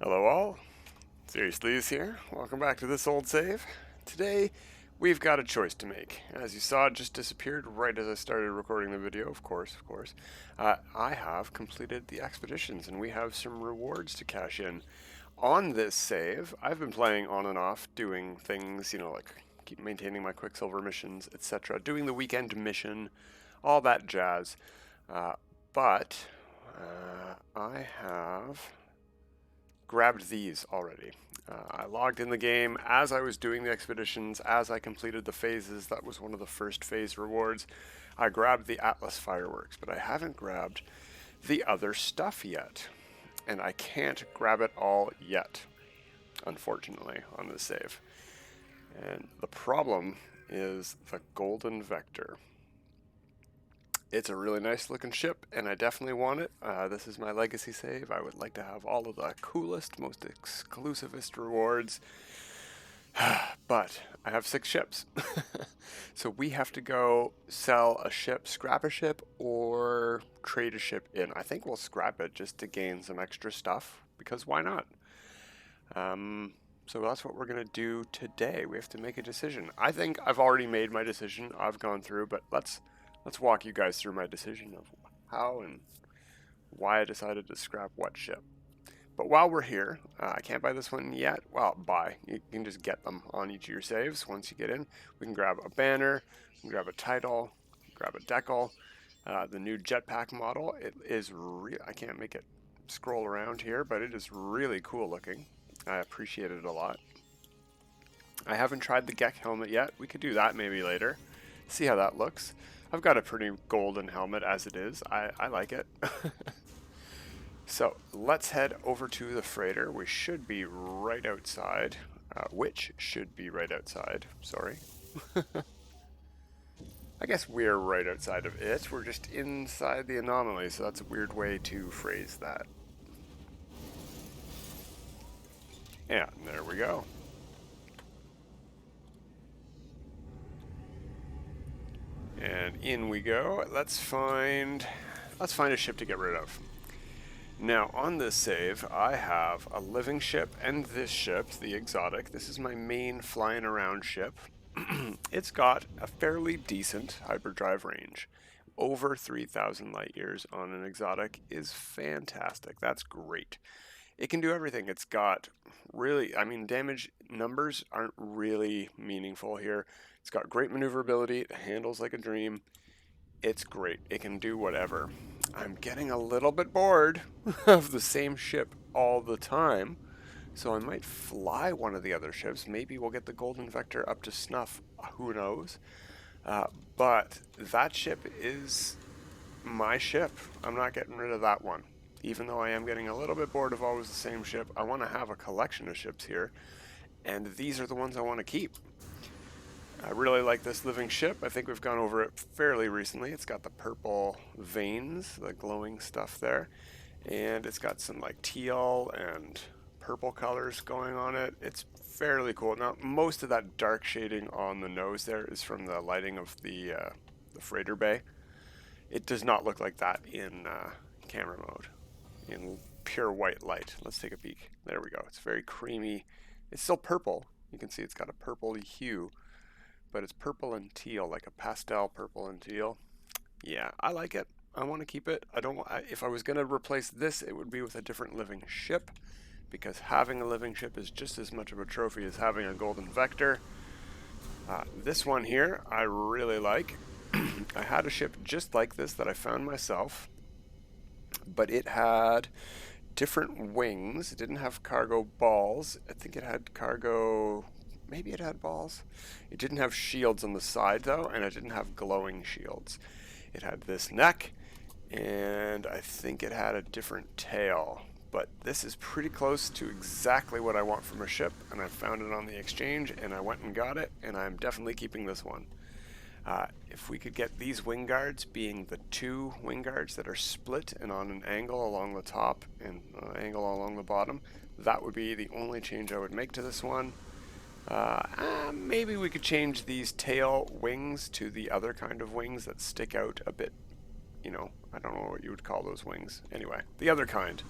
Hello all, Seriously is here. Welcome back to this old save. Today, we've got a choice to make. As you saw, it just disappeared right as I started recording the video, of course. I have completed the expeditions and we have some rewards to cash in. On this save, I've been playing on and off, doing things, like keep maintaining my Quicksilver missions, etc. Doing the weekend mission, all that jazz. But I have grabbed these already. I logged in the game as I was doing the expeditions, as I completed the phases. That was one of the first phase rewards. I grabbed the Atlas fireworks, but I haven't grabbed the other stuff yet. And I can't grab it all yet, unfortunately, on this save. And the problem is the Golden Vector. It's a really nice looking ship, and I definitely want it. This is my legacy save. I would like to have all of the coolest, most exclusivist rewards. But I have 6 ships. So we have to go sell a ship, scrap a ship, or trade a ship in. I think we'll scrap it just to gain some extra stuff, because why not? So that's what we're going to do today. We have to make a decision. I think I've already made my decision. I've gone through, but let's walk you guys through my decision of how and why I decided to scrap what ship. But while we're here, I can't buy this one yet. Well, buy. You can just get them on each of your saves once you get in. We can grab a banner, we can grab a title, grab a decal. The new jetpack model, it is I can't make it scroll around here, but it is really cool looking. I appreciate it a lot. I haven't tried the Gek helmet yet. We could do that maybe later. See how that looks. I've got a pretty golden helmet as it is. I like it. So let's head over to the freighter. We should be right outside. Which should be right outside. Sorry. I guess we're right outside of it. We're just inside the Anomaly, so that's a weird way to phrase that. Yeah, there we go. And in we go. Let's find a ship to get rid of. Now, on this save, I have a living ship and this ship, the exotic. This is my main flying around ship. It's got a fairly decent hyperdrive range. Over 3,000 light years on an exotic is fantastic. That's great. It can do everything. It's got really, damage numbers aren't really meaningful here. It's got great maneuverability. It handles like a dream. It's great. It can do whatever. I'm getting a little bit bored of the same ship all the time, so I might fly one of the other ships. Maybe we'll get the Golden Vector up to snuff. Who knows? But that ship is my ship. I'm not getting rid of that one. Even though I am getting a little bit bored of always the same ship, I want to have a collection of ships here, and these are the ones I want to keep. I really like this living ship. I think we've gone over it fairly recently. It's got the purple veins, the glowing stuff there, and it's got some like teal and purple colors going on it. It's fairly cool. Now, most of that dark shading on the nose there is from the lighting of the freighter bay. It does not look like that in camera mode, in pure white light. Let's take a peek. There we go. It's very creamy. It's still purple. You can see it's got a purpley hue, but it's purple and teal, like a pastel purple and teal. Yeah, I like it. I want to keep it. If I was going to replace this, it would be with a different living ship, because having a living ship is just as much of a trophy as having a Golden Vector. This one here, I really like. I had a ship just like this that I found myself, but it had different wings. It didn't have cargo balls. I think it had cargo... Maybe it had balls. It didn't have shields on the side, though, and it didn't have glowing shields. It had this neck, and I think it had a different tail. But this is pretty close to exactly what I want from a ship, and I found it on the exchange, and I went and got it, and I'm definitely keeping this one. If we could get these wing guards being the 2 wing guards that are split and on an angle along the top and an angle along the bottom, that would be the only change I would make to this one. Maybe we could change these tail wings to the other kind of wings that stick out a bit. I don't know what you would call those wings. Anyway, the other kind.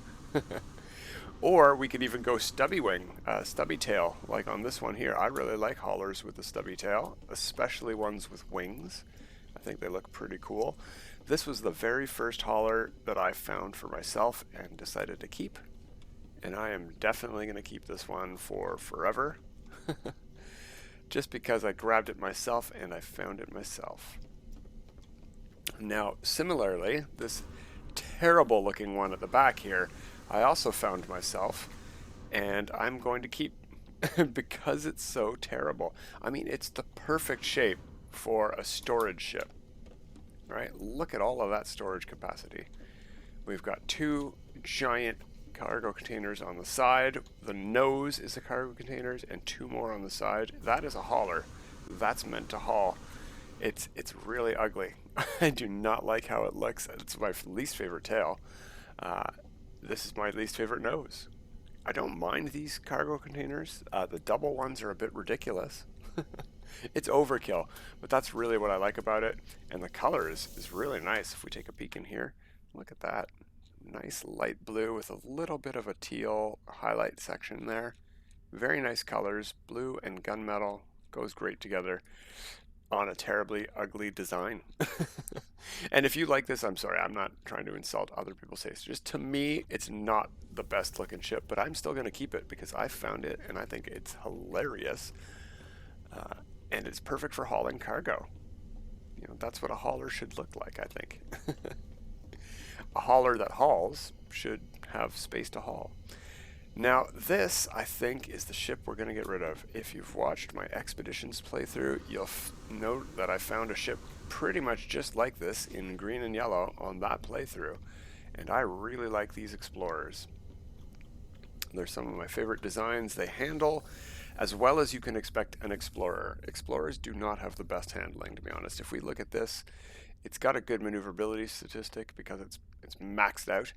Or we could even go stubby wing, stubby tail, like on this one here. I really like haulers with the stubby tail, especially ones with wings. I think they look pretty cool. This was the very first hauler that I found for myself and decided to keep. And I am definitely going to keep this one for forever. Just because I grabbed it myself and I found it myself. Now, similarly, this terrible looking one at the back here, I also found myself, and I'm going to keep because it's so terrible. I mean, it's the perfect shape for a storage ship, right? Look at all of that storage capacity. We've got two giant cargo containers on the side. The nose is the cargo containers, and two more on the side. That is a hauler. That's meant to haul. It's really ugly. I do not like how it looks. It's my least favorite tail. This is my least favorite nose. I don't mind these cargo containers. The double ones are a bit ridiculous. It's overkill, but that's really what I like about it. And the color is really nice. If we take a peek in here, look at that. Nice light blue with a little bit of a teal highlight section there. Very nice colors. Blue and gunmetal goes great together on a terribly ugly design. And if you like this, I'm sorry, I'm not trying to insult other people's taste. Just to me, it's not the best looking ship, but I'm still going to keep it because I found it and I think it's hilarious. And it's perfect for hauling cargo. You know, that's what a hauler should look like, I think. A hauler that hauls should have space to haul. Now this, I think, is the ship we're going to get rid of. If you've watched my Expeditions playthrough, you'll note that I found a ship pretty much just like this in green and yellow on that playthrough. And I really like these Explorers. They're some of my favorite designs. They handle as well as you can expect an Explorer. Explorers do not have the best handling, to be honest. If we look at this, it's got a good maneuverability statistic because it's maxed out.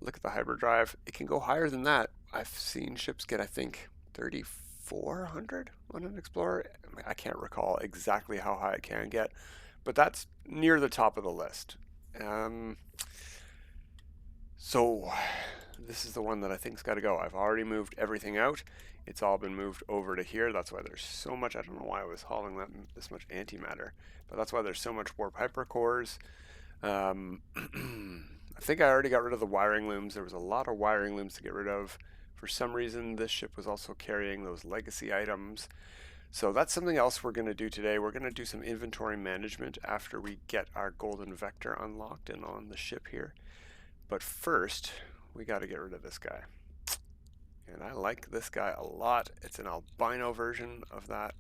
Look at the hyperdrive. It can go higher than that. I've seen ships get, I think, 3,400 on an Explorer. I can't recall exactly how high it can get, but that's near the top of the list. So this is the one that I think's got to go. I've already moved everything out. It's all been moved over to here. That's why there's so much. I don't know why I was hauling this much antimatter, but that's why there's so much warp hypercores. I think I already got rid of the wiring looms. There was a lot of wiring looms to get rid of. For some reason, this ship was also carrying those legacy items. So that's something else we're going to do today. We're going to do some inventory management after we get our golden vector unlocked and on the ship here. But first, we got to get rid of this guy. And I like this guy a lot. It's an albino version of that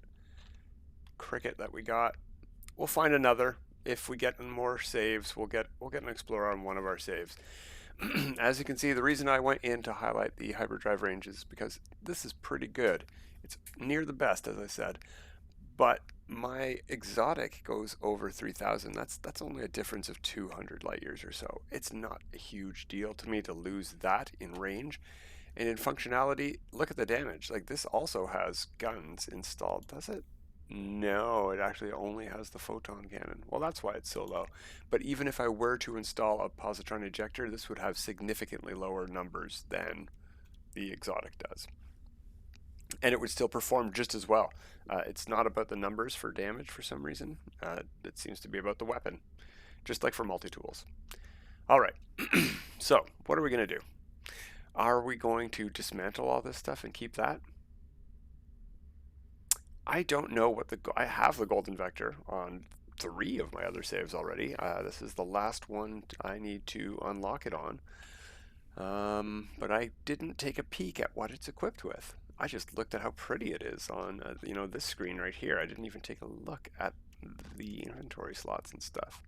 cricket that we got. We'll find another. If we get more saves, we'll get an Explorer on one of our saves. As you can see, the reason I went in to highlight the hyperdrive range is because this is pretty good. It's near the best, as I said, but my exotic goes over 3,000. That's only a difference of 200 light years or so. It's not a huge deal to me to lose that in range. And in functionality, look at the damage. Like, this also has guns installed, does it? No, it actually only has the photon cannon. Well, that's why it's so low. But even if I were to install a positron ejector, this would have significantly lower numbers than the exotic does. And it would still perform just as well. It's not about the numbers for damage for some reason. It seems to be about the weapon, just like for multi-tools. All right, so what are we going to do? Are we going to dismantle all this stuff and keep that? I don't know what I have the golden vector on 3 of my other saves already. This is the last one I need to unlock it on. But I didn't take a peek at what it's equipped with. I just looked at how pretty it is on this screen right here. I didn't even take a look at the inventory slots and stuff.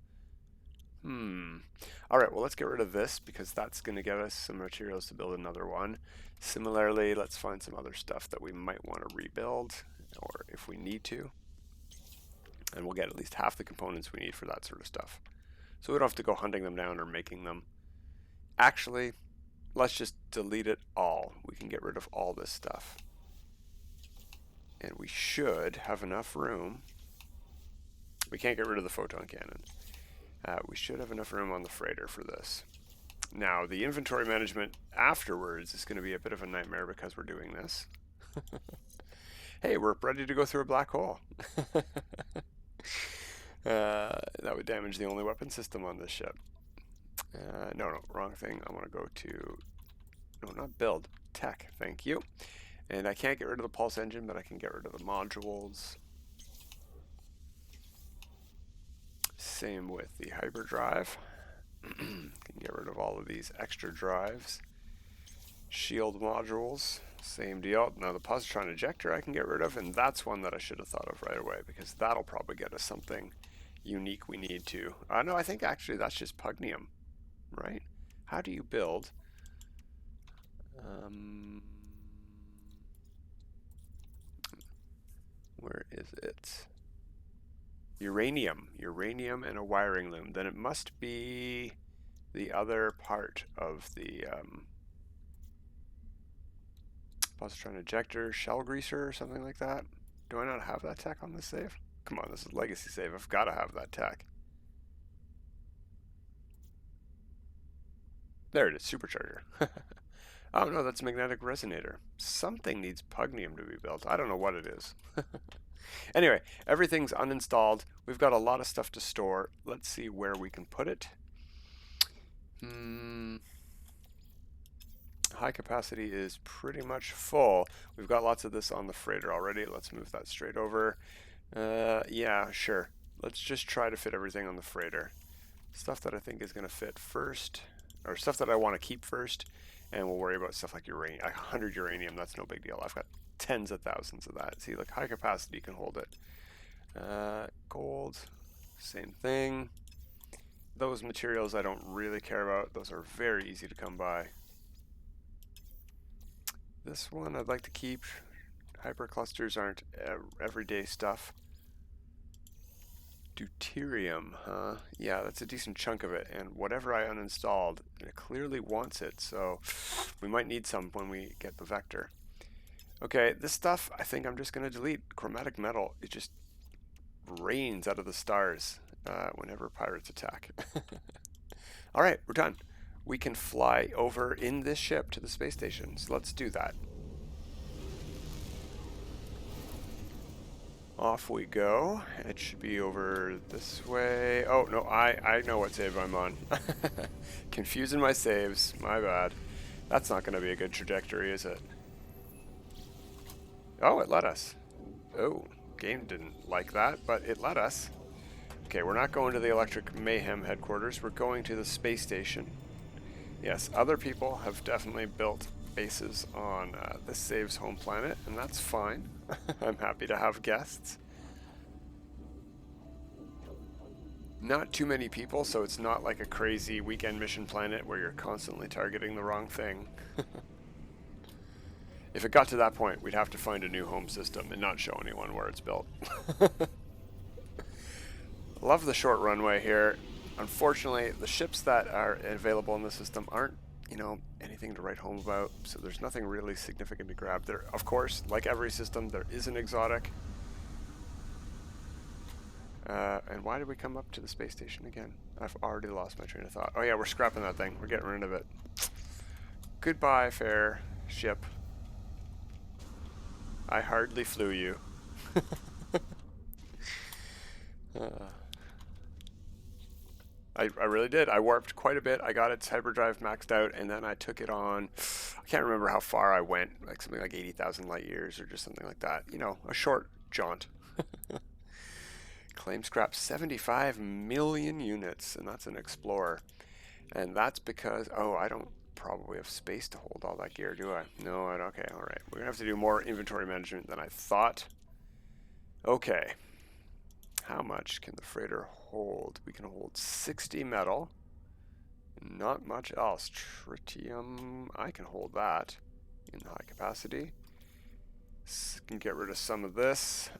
All right, well, let's get rid of this because that's going to give us some materials to build another one. Similarly, let's find some other stuff that we might want to rebuild, or if we need to. And we'll get at least half the components we need for that sort of stuff. So we don't have to go hunting them down or making them. Actually, let's just delete it all. We can get rid of all this stuff. And we should have enough room. We can't get rid of the photon cannon. We should have enough room on the freighter for this. Now, the inventory management afterwards is going to be a bit of a nightmare because we're doing this. Hey, we're ready to go through a black hole. That would damage the only weapon system on this ship. No, wrong thing. I want to go to, no, not build, tech, thank you. And I can't get rid of the pulse engine, but I can get rid of the modules. Same with the hyperdrive. Can get rid of all of these extra drives. Shield modules, same deal. Now the positron ejector I can get rid of, and that's one that I should have thought of right away, because that'll probably get us something unique we need to. No, I think actually that's just pugnium, right? How do you build? Where is it? Uranium and a wiring loom. Then it must be the other part of the positron ejector, shell greaser, or something like that. Do I not have that tech on this save? Come on, this is legacy save. I've got to have that tech. There it is, supercharger. Oh no, that's magnetic resonator. Something needs pugnium to be built. I don't know what it is. Anyway, everything's uninstalled. We've got a lot of stuff to store. Let's see where we can put it. High capacity is pretty much full. We've got lots of this on the freighter already. Let's move that straight over. Yeah, sure. Let's just try to fit everything on the freighter. Stuff that I think is going to fit first, or stuff that I want to keep first, and we'll worry about stuff like uranium. 100 uranium, that's no big deal. I've got tens of thousands of that. See, like high capacity can hold it. Gold, same thing. Those materials I don't really care about. Those are very easy to come by. This one I'd like to keep. Hyperclusters aren't everyday stuff. Deuterium, huh? Yeah, that's a decent chunk of it. And whatever I uninstalled, it clearly wants it. So we might need some when we get the vector. Okay, this stuff I think I'm just going to delete. Chromatic metal, it just rains out of the stars whenever pirates attack. All right, we're done. We can fly over in this ship to the space station. So let's do that. Off we go. It should be over this way. Oh, no, I know what save I'm on. Confusing my saves. My bad. That's not going to be a good trajectory, is it? Oh, it let us. Oh, game didn't like that, but it let us. Okay, we're not going to the Electric Mayhem headquarters. We're going to the space station. Yes, other people have definitely built bases on this save's home planet, and that's fine. I'm happy to have guests. Not too many people, so it's not like a crazy weekend mission planet where you're constantly targeting the wrong thing. If it got to that point, we'd have to find a new home system and not show anyone where it's built. Love the short runway here. Unfortunately, the ships that are available in the system aren't, anything to write home about, so there's nothing really significant to grab. There, of course, like every system, there is an exotic. And why did we come up to the space station again? I've already lost my train of thought. Oh yeah, we're scrapping that thing. We're getting rid of it. Goodbye, fair ship. I hardly flew you. I really did. I warped quite a bit. I got its hyperdrive maxed out, and then I took it on. I can't remember how far I went, like something like 80,000 light years or just something like that. A short jaunt. Claim scrap 75 million units, and that's an Explorer. And that's because, I don't probably have space to hold all that gear, do I? No, I don't. Okay, all right. We're going to have to do more inventory management than I thought. Okay. How much can the freighter hold? We can hold 60 metal. Not much else. Tritium, I can hold that in high capacity. Can get rid of some of this.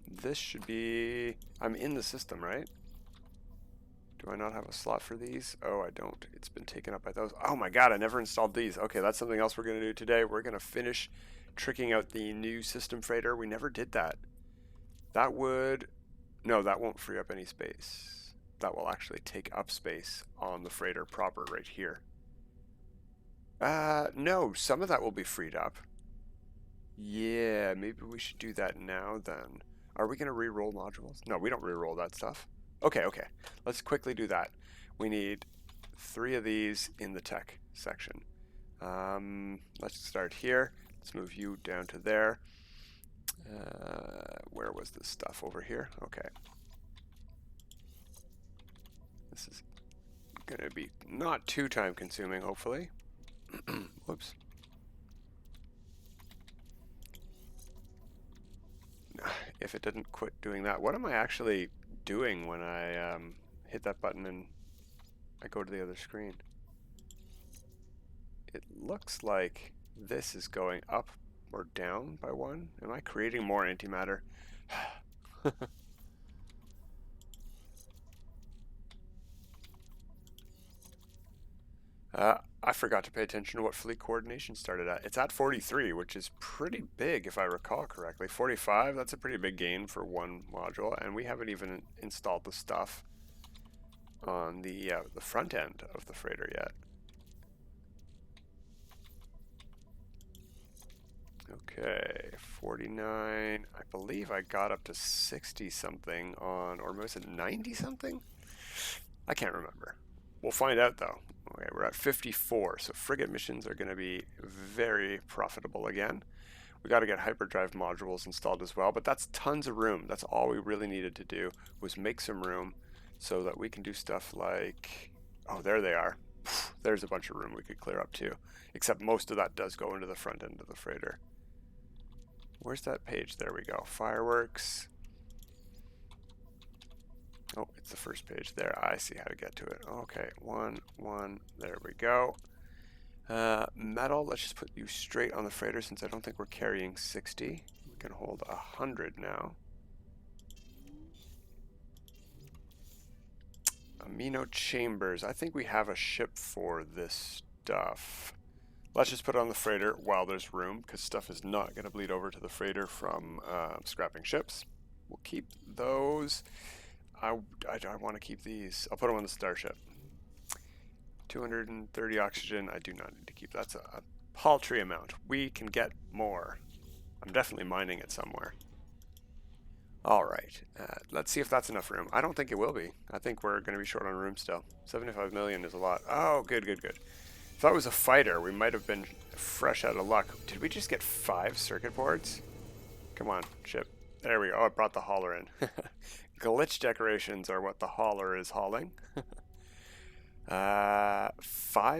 This should be... I'm in the system, right? Do I not have a slot for these? Oh, I don't. It's been taken up by those. Oh my god, I never installed these. Okay, that's something else we're going to do today. We're going to finish tricking out the new system freighter. We never did that. That would... No, that won't free up any space. that will actually take up space on the freighter proper right here. No, some of that will be freed up. Yeah, maybe we should do that now then. Are we going to re-roll modules? No, we don't re-roll that stuff. Okay, okay. Let's quickly do that. We need 3 of these in the tech section. Let's start here. Let's move you down to there. Where was this stuff? Over here? Okay. This is going to be not too time consuming, hopefully. Whoops. If it didn't quit doing that, what am I actually doing when I hit that button and I go to the other screen? It looks like this is going up or down by 1. Am I creating more antimatter? I forgot to pay attention to what fleet coordination started at. It's at 43, which is pretty big if I recall correctly. 45, that's a pretty big gain for one module, and we haven't even installed the stuff on the front end of the freighter yet. Okay, 49. I believe I got up to 60 something on, or was it 90 something? I can't remember. We'll find out though. Okay, we're at 54, so frigate missions are going to be very profitable again. We got to get hyperdrive modules installed as well, but that's tons of room. That's all we really needed to do was make some room so that we can do stuff like, oh, there they are. There's a bunch of room we could clear up too, except most of that does go into the front end of the freighter. Where's that page? There we go. Fireworks. Oh, it's the first page there. I see how to get to it. Okay, 1, 1. There we go. Metal, let's just put you straight on the freighter since I don't think we're carrying 60. We can hold 100 now. Amino chambers. I think we have a ship for this stuff. Let's just put it on the freighter while there's room, because stuff is not going to bleed over to the freighter from scrapping ships. We'll keep those. I want to keep these. I'll put them on the starship. 230 oxygen. I do not need to keep. That's a paltry amount. We can get more. I'm definitely mining it somewhere. All right. Let's see if that's enough room. I don't think it will be. I think we're going to be short on room still. 75 million is a lot. Oh, good, good, good. If that was a fighter, we might have been fresh out of luck. Did we just get 5 circuit boards? Come on, ship. There we go. Oh, it brought the hauler in. Glitch decorations are what the hauler is hauling. 5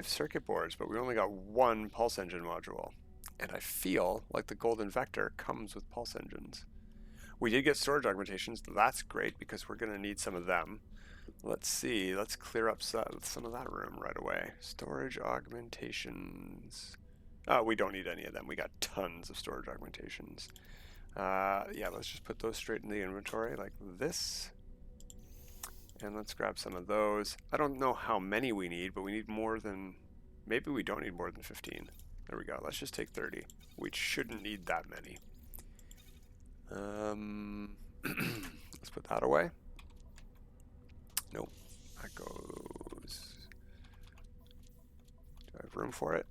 circuit boards, but we only got 1 pulse engine module. And I feel like the golden vector comes with pulse engines. We did get storage augmentations. That's great because we're going to need some of them. Let's see. Let's clear up some of that room right away. Storage augmentations. Oh, we don't need any of them. We got tons of storage augmentations. Yeah, let's just put those straight in the inventory like this. And let's grab some of those. I don't know how many we need, but we need more than... Maybe we don't need more than 15. There we go. Let's just take 30. We shouldn't need that many. Let's put that away. Nope. That goes... Do I have room for it?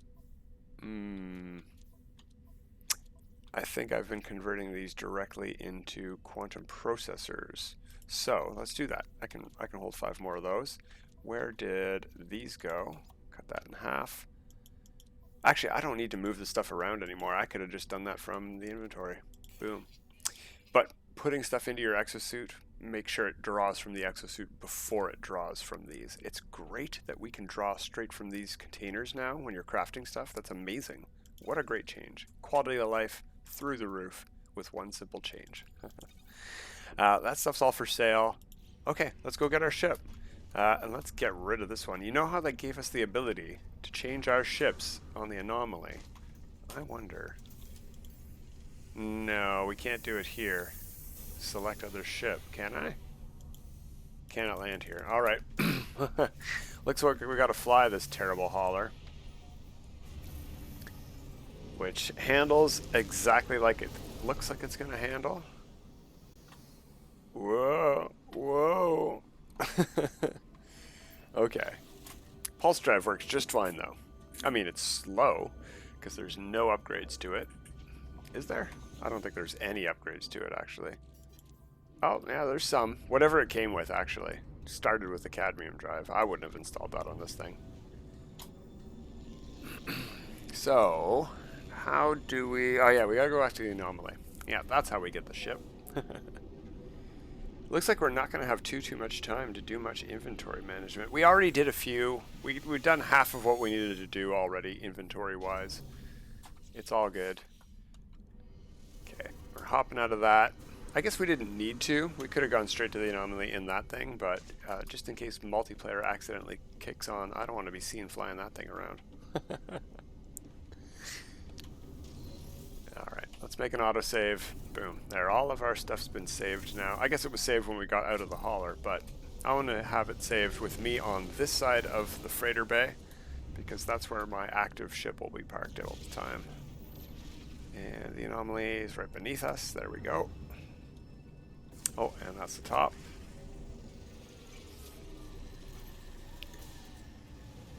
I think I've been converting these directly into quantum processors. So let's do that. I can hold 5 more of those. Where did these go? Cut that in half. Actually, I don't need to move the stuff around anymore. I could have just done that from the inventory. Boom. But putting stuff into your exosuit, make sure it draws from the exosuit before it draws from these. It's great that we can draw straight from these containers now when you're crafting stuff. That's amazing. What a great change. Quality of life through the roof with one simple change. That stuff's all for sale. Okay, let's go get our ship. And let's get rid of this one. You know how they gave us the ability to change our ships on the Anomaly? I wonder. No, we can't do it here. Select other ship, can I? Cannot land here. All right. Looks like we got to fly this terrible hauler, which handles exactly like it looks like it's going to handle. Whoa, whoa. Okay. Pulse drive works just fine, though. I mean, it's slow, because there's no upgrades to it. Is there? I don't think there's any upgrades to it, actually. Oh, yeah, there's some. Whatever it came with, actually. Started with the cadmium drive. I wouldn't have installed that on this thing. So, how do we... Oh, yeah, we gotta go back to the Anomaly. Yeah, that's how we get the ship. Looks like we're not going to have too much time to do much inventory management. We already did a few. We've done half of what we needed to do already, inventory-wise. It's all good. Okay, we're hopping out of that. I guess we didn't need to. We could have gone straight to the Anomaly in that thing, but just in case multiplayer accidentally kicks on, I don't want to be seen flying that thing around. Alright, let's make an autosave. Boom. There, all of our stuff's been saved now. I guess it was saved when we got out of the hauler, but I want to have it saved with me on this side of the freighter bay, because that's where my active ship will be parked all the time. And the Anomaly is right beneath us. There we go. Oh, and that's the top.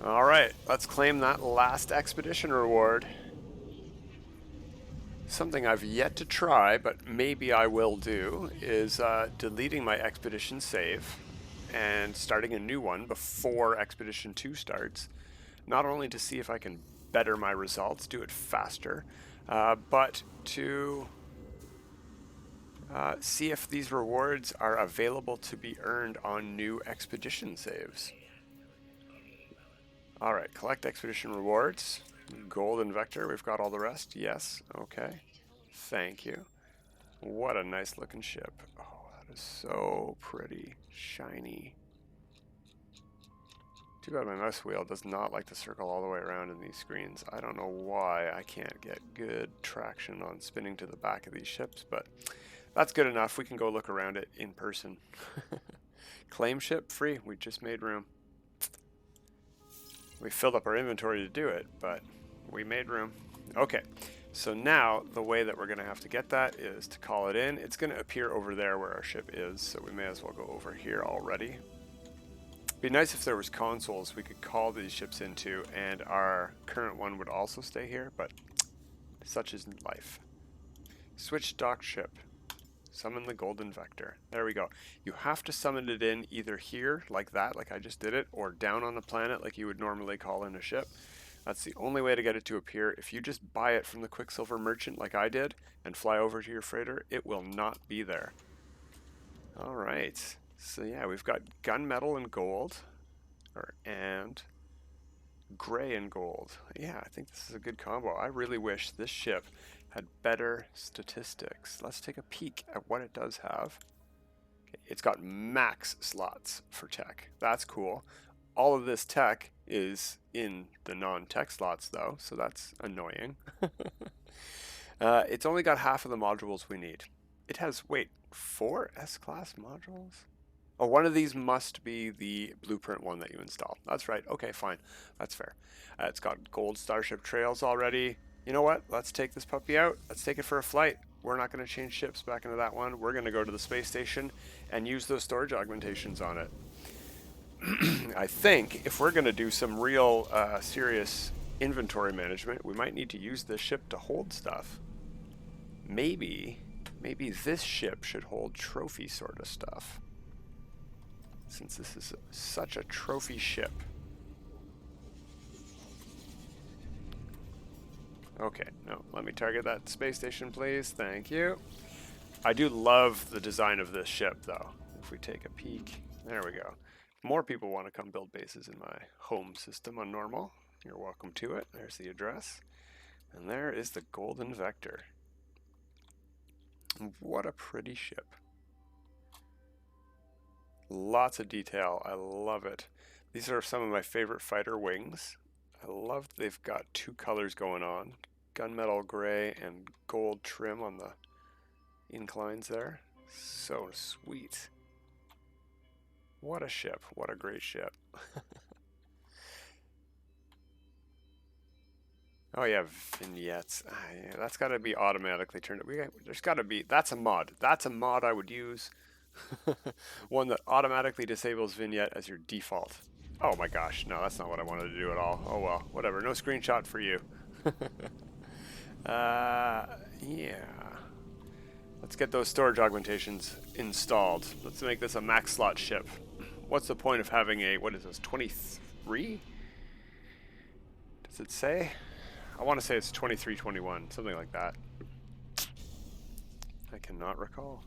Alright, let's claim that last expedition reward. Something I've yet to try, but maybe I will do, is deleting my Expedition save and starting a new one before Expedition 2 starts. Not only to see if I can better my results, do it faster, but to see if these rewards are available to be earned on new Expedition saves. Alright, collect Expedition rewards. Golden Vector, we've got all the rest. Yes, okay. Thank you. What a nice looking ship. Oh, that is so pretty. Shiny. Too bad my mouse wheel does not like to circle all the way around in these screens. I don't know why I can't get good traction on spinning to the back of these ships, but that's good enough. We can go look around it in person. Claim ship free. We just made room. We filled up our inventory to do it, but we made room. Okay, so now the way that we're going to have to get that is to call it in. It's going to appear over there where our ship is, so we may as well go over here already. Be nice if there was consoles we could call these ships into, and our current one would also stay here, but such isn't life. Switch dock ship. Summon the Golden Vector. There we go. You have to summon it in either here, like that, like I just did it, or down on the planet, like you would normally call in a ship. That's the only way to get it to appear. If you just buy it from the Quicksilver merchant, like I did, and fly over to your freighter, it will not be there. Alright. So yeah, we've got gunmetal and gold, and gray and gold. Yeah, I think this is a good combo. I really wish this ship had better statistics. Let's take a peek at what it does have. Okay, it's got max slots for tech. That's cool. All of this tech is in the non-tech slots though, so that's annoying. It's only got half of the modules we need. It has, wait, 4 S-Class modules? Oh, one of these must be the blueprint one that you install. That's right. Okay, fine. That's fair. It's got gold starship trails already. You know what? Let's take this puppy out. Let's take it for a flight. We're not going to change ships back into that one. We're going to go to the space station and use those storage augmentations on it. I think if we're going to do some real serious inventory management, we might need to use this ship to hold stuff. Maybe this ship should hold trophy sort of stuff, since this is such a trophy ship. Okay, no, let me target that space station, please. Thank you. I do love the design of this ship, though. If we take a peek, there we go. More people want to come build bases in my home system on normal. You're welcome to it. There's the address. And there is the Golden Vector. What a pretty ship. Lots of detail. I love it. These are some of my favorite fighter wings. I love they've got 2 colors going on. Gunmetal gray and gold trim on the inclines there. So sweet. What a ship. What a great ship. Oh yeah, vignettes. Yeah, that's got to be automatically turned. There's got to be. That's a mod. That's a mod I would use. One that automatically disables vignette as your default. Oh my gosh, no, that's not what I wanted to do at all. Oh well, whatever. No screenshot for you. Yeah. Let's get those storage augmentations installed. Let's make this a max slot ship. What's the point of having a, what is this, 23? Does it say? I want to say it's 2321, something like that. I cannot recall.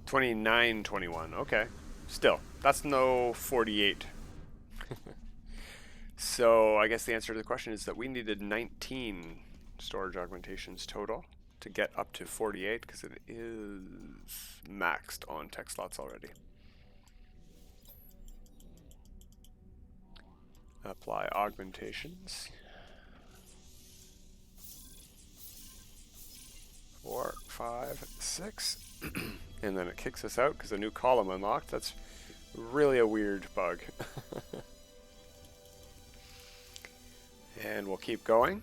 2921, okay. Still, that's no 48. So I guess the answer to the question is that we needed 19 storage augmentations total to get up to 48 because it is maxed on tech slots already. Apply augmentations. 4, 5, 6. And then it kicks us out because a new column unlocked. That's really a weird bug. And we'll keep going.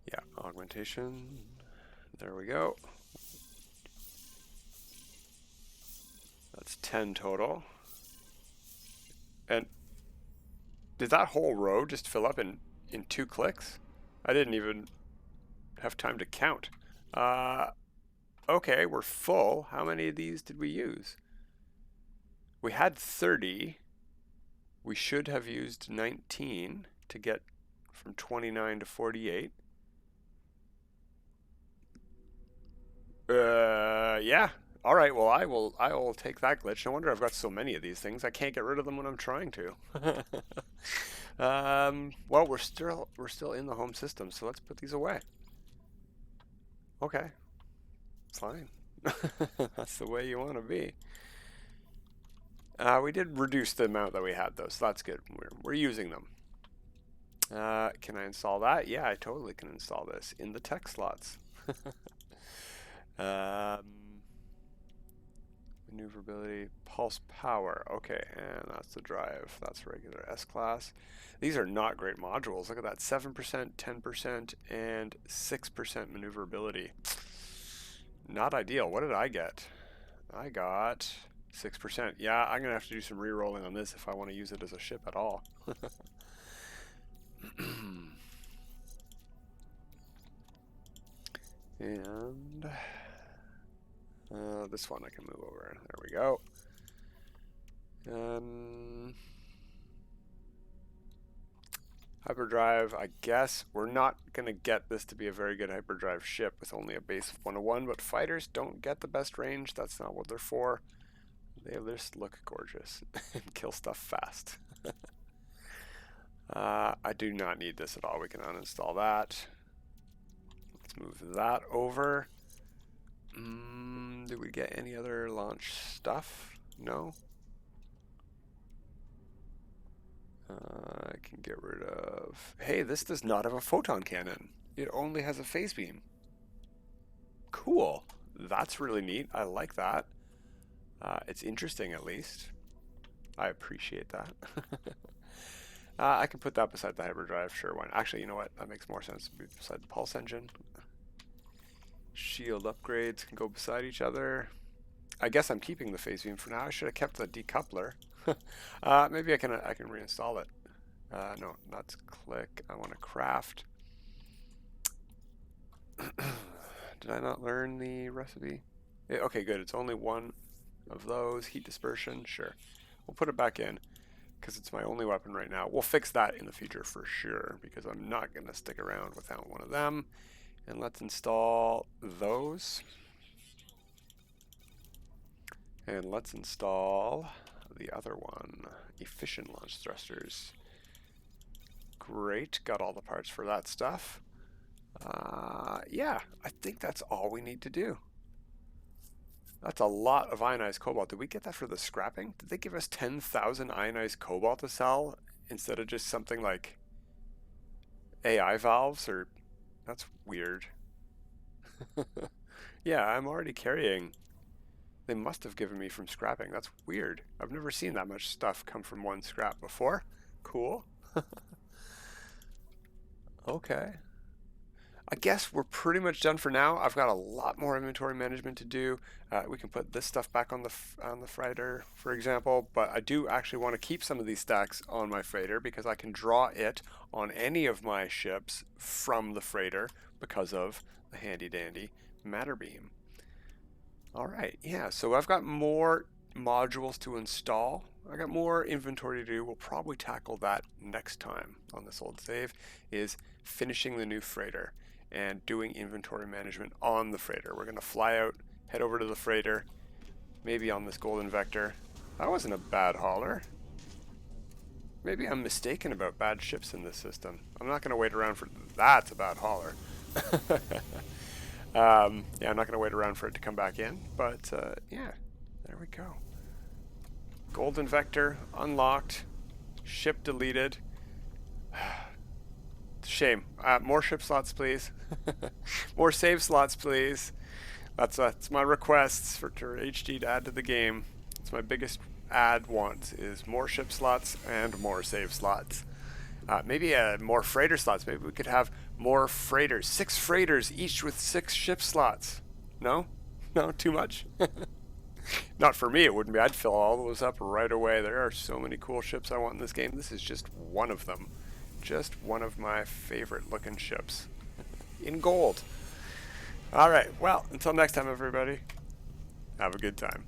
Yeah, augmentation. There we go. That's 10 total. And did that whole row just fill up in 2 clicks? I didn't even have time to count. Okay, we're full. How many of these did we use? We had 30. We should have used 19 to get from 29 to 48. Yeah. All right, well, I will take that glitch. No wonder I've got so many of these things. I can't get rid of them when I'm trying to. Well, we're still in the home system, so let's put these away. Okay. Fine. That's the way you want to be. We did reduce the amount that we had, though, so that's good. We're using them. Can I install that? Yeah, I totally can install this in the tech slots. Maneuverability, pulse power. Okay, and that's the drive. That's regular S-class. These are not great modules. Look at that, 7%, 10%, and 6% maneuverability. Not ideal. What did I get? I got 6%. Yeah, I'm going to have to do some re-rolling on this if I want to use it as a ship at all. And this one I can move over. There we go. Hyperdrive, I guess we're not going to get this to be a very good hyperdrive ship with only a base of 101, but fighters don't get the best range. That's not what they're for. They just look gorgeous and kill stuff fast. I do not need this at all. We can uninstall that. Let's move that over. Did we get any other launch stuff? No. I can get rid of... Hey, this does not have a photon cannon. It only has a phase beam. Cool. That's really neat. I like that. It's interesting, at least. I appreciate that. I can put that beside the hyperdrive. Sure, why not? Actually, you know what? That makes more sense to be beside the pulse engine. Shield upgrades can go beside each other. I guess I'm keeping the phase beam for now. I should have kept the decoupler. Maybe I can reinstall it. No, that's click. I want to craft. Did I not learn the recipe? Yeah, okay, good. It's only one of those. Heat dispersion, sure. We'll put it back in because it's my only weapon right now. We'll fix that in the future for sure because I'm not going to stick around without one of them. And let's install those. And let's install the other one, efficient launch thrusters. Great, got all the parts for that stuff. Yeah, I think that's all we need to do. That's a lot of ionized cobalt. Did we get that for the scrapping? Did they give us 10,000 ionized cobalt to sell instead of just something like AI valves? Or that's weird. Yeah, I'm already carrying. They must have given me from scrapping. That's weird. I've never seen that much stuff come from one scrap before. Cool. Okay. I guess we're pretty much done for now. I've got a lot more inventory management to do. We can put this stuff back on the freighter, for example, but I do actually want to keep some of these stacks on my freighter because I can draw it on any of my ships from the freighter because of the handy dandy matter beam. All right, yeah, so I've got more modules to install. I got more inventory to do. We'll probably tackle that next time on this old save, is finishing the new freighter and doing inventory management on the freighter. We're going to fly out, head over to the freighter, maybe on this golden vector. That wasn't a bad hauler. Maybe I'm mistaken about bad ships in this system. I'm not going to wait around for... That's a bad hauler. Yeah, I'm not going to wait around for it to come back in, but yeah, there we go. Golden vector unlocked, ship deleted. Shame. More ship slots, please. More save slots, please. That's my requests for HD to add to the game. It's my biggest want is more ship slots and more save slots. Maybe more freighter slots. Maybe we could have more freighters. 6 freighters, each with 6 ship slots. No? No, too much? Not for me, it wouldn't be. I'd fill all those up right away. There are so many cool ships I want in this game. This is just one of them. Just one of my favorite looking ships. In gold. Alright, well, until next time, everybody. Have a good time.